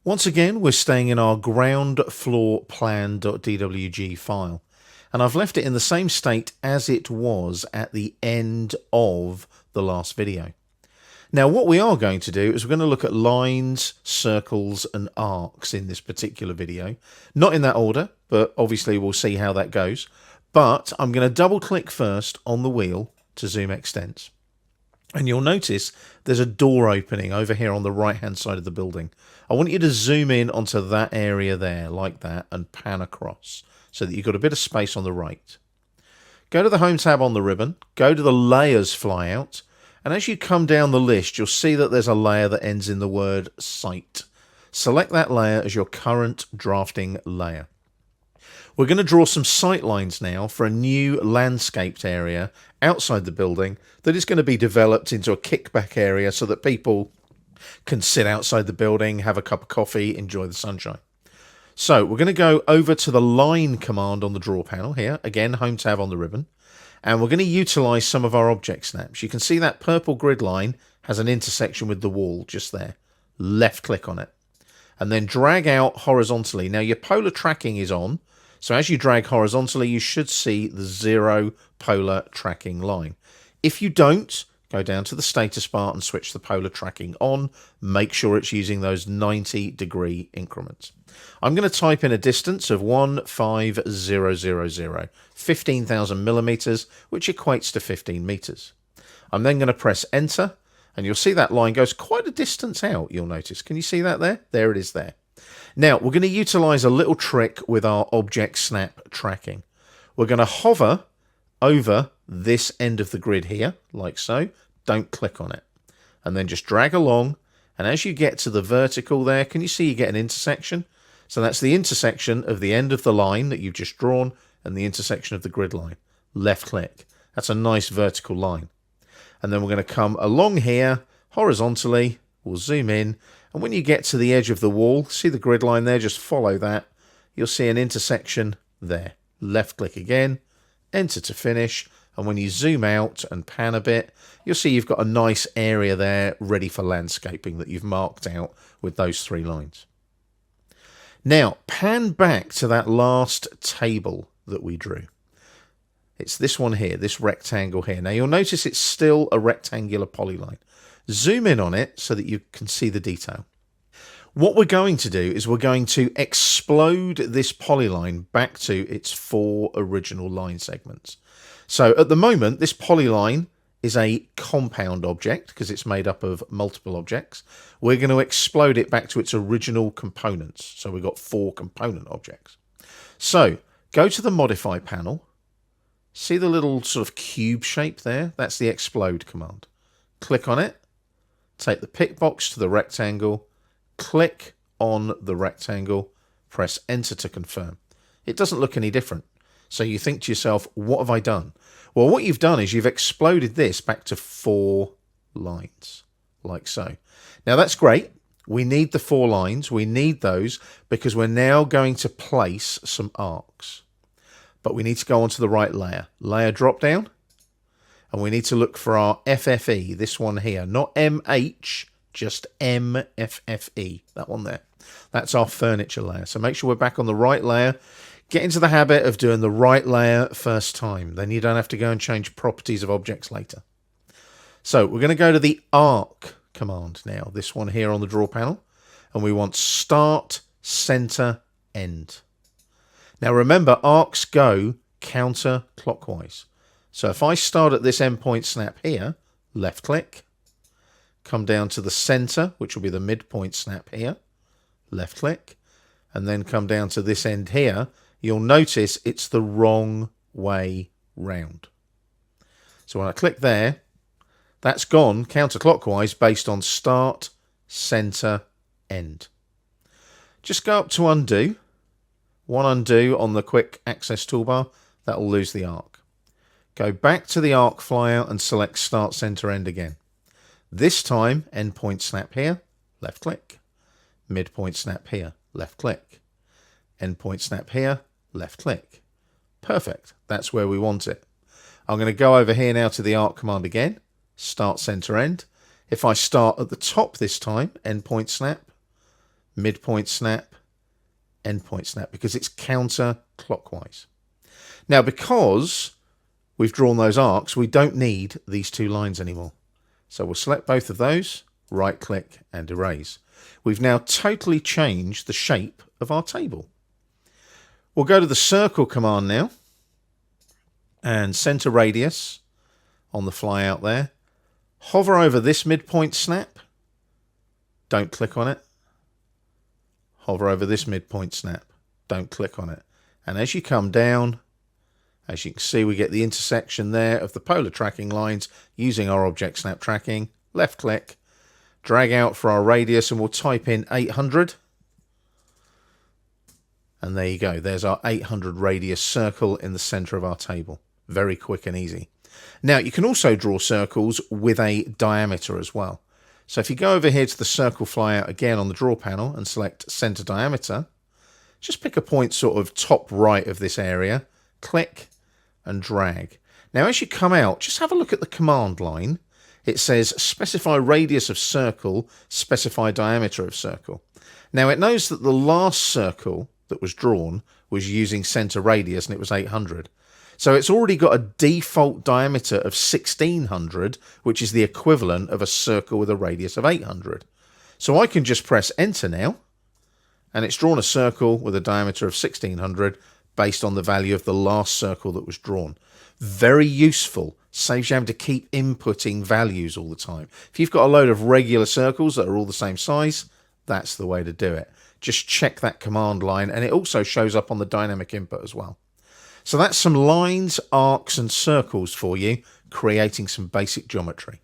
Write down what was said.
Once again, we're staying in our ground floor plan.dwg file, and I've left it in the same state as it was at the end of the last video. Now, what we are going to do is we're going to look at lines, circles, and arcs in this particular video. Not in that order, but obviously we'll see how that goes. But I'm going to double click first on the wheel to zoom extents. And you'll notice there's a door opening over here on the right hand side of the building. I want you to zoom in onto that area there like that and pan across so that you've got a bit of space on the right. Go to the Home tab on the ribbon, go to the Layers flyout, and as you come down the list you'll see that there's a layer that ends in the word Site. Select that layer as your current drafting layer. We're going to draw some sight lines now for a new landscaped area outside the building that is going to be developed into a kickback area so that people can sit outside the building, have a cup of coffee, enjoy the sunshine. So we're going to go over to the line command on the draw panel here, again Home tab on the ribbon, and we're going to utilize some of our object snaps. You can see that purple grid line has an intersection with the wall just there. Left click on it and then drag out horizontally. Now your polar tracking is on, so as you drag horizontally you should see the 0 polar tracking line. If you don't, go down to the status bar and switch the polar tracking on. Make sure it's using those 90-degree increments. I'm going to type in a distance of 15000, 15,000 millimeters, which equates to 15 meters. I'm then going to press enter, and you'll see that line goes quite a distance out, you'll notice. Can you see that there? There it is there. Now, we're going to utilize a little trick with our object snap tracking. We're going to hover over this end of the grid here, like so. Don't click on it. And then just drag along. And as you get to the vertical there, can you see you get an intersection? So that's the intersection of the end of the line that you've just drawn and the intersection of the grid line. Left click. That's a nice vertical line. And then we're going to come along here horizontally. We'll zoom in. And when you get to the edge of the wall, see the grid line there? Just follow that. You'll see an intersection there. Left click again. Enter to finish. And when you zoom out and pan a bit, you'll see you've got a nice area there ready for landscaping that you've marked out with those 3 lines. Now, pan back to that last table that we drew. It's this one here, this rectangle here. Now, you'll notice it's still a rectangular polyline. Zoom in on it so that you can see the detail. What we're going to do is we're going to explode this polyline back to its 4 original line segments. So at the moment, this polyline is a compound object because it's made up of multiple objects. We're going to explode it back to its original components. So we've got 4 component objects. So go to the Modify panel. See the little sort of cube shape there? That's the explode command. Click on it. Take the pick box to the rectangle. Click on the rectangle. Press enter to confirm. It doesn't look any different. So you think to yourself, what have I done? Well, what you've done is you've exploded this back to 4 lines, like so. Now that's great. We need the 4 lines. We need those because we're now going to place some arcs. But we need to go onto the right layer. Layer drop down. And we need to look for our FFE, this one here. Not MH, just MFFE, that one there. That's our furniture layer. So make sure we're back on the right layer. Get into the habit of doing the right layer first time. Then you don't have to go and change properties of objects later. So we're going to go to the arc command now. This one here on the draw panel. And we want start, center, end. Now remember, arcs go counterclockwise. So if I start at this endpoint snap here, left click, come down to the center, which will be the midpoint snap here, left click, and then come down to this end here, you'll notice it's the wrong way round. So when I click there, that's gone counterclockwise based on start, center, end. Just go up to undo. One undo on the quick access toolbar, that'll lose the arc. Go back to the arc flyout and select start, center, end again. This time, endpoint snap here, left click. Midpoint snap here, left click. Endpoint snap here, left click. Perfect. That's where we want it. I'm going to go over here now to the arc command again. Start, center, end. If I start at the top this time, endpoint snap, midpoint snap, endpoint snap, because it's counterclockwise. Now, because we've drawn those arcs, we don't need these two lines anymore. So we'll select both of those, right click and erase. We've now totally changed the shape of our table. We'll go to the circle command now and center radius on the fly out there. Hover over this midpoint snap. Don't click on it. Hover over this midpoint snap. Don't click on it. And as you come down, as you can see, we get the intersection there of the polar tracking lines using our object snap tracking. Left click, drag out for our radius, and we'll type in 800. And there you go. There's our 800 radius circle in the center of our table. Very quick and easy. Now, you can also draw circles with a diameter as well. So if you go over here to the circle flyout again on the draw panel and select center diameter, just pick a point sort of top right of this area, click and drag. Now, as you come out, just have a look at the command line. It says specify radius of circle, specify diameter of circle. Now, it knows that the last circle that was drawn was using center radius and it was 800. So it's already got a default diameter of 1600, which is the equivalent of a circle with a radius of 800. So I can just press enter now, and it's drawn a circle with a diameter of 1600 based on the value of the last circle that was drawn. Very useful. Saves you having to keep inputting values all the time. If you've got a load of regular circles that are all the same size, that's the way to do it. Just check that command line, and it also shows up on the dynamic input as well. So that's some lines, arcs and circles for you, creating some basic geometry.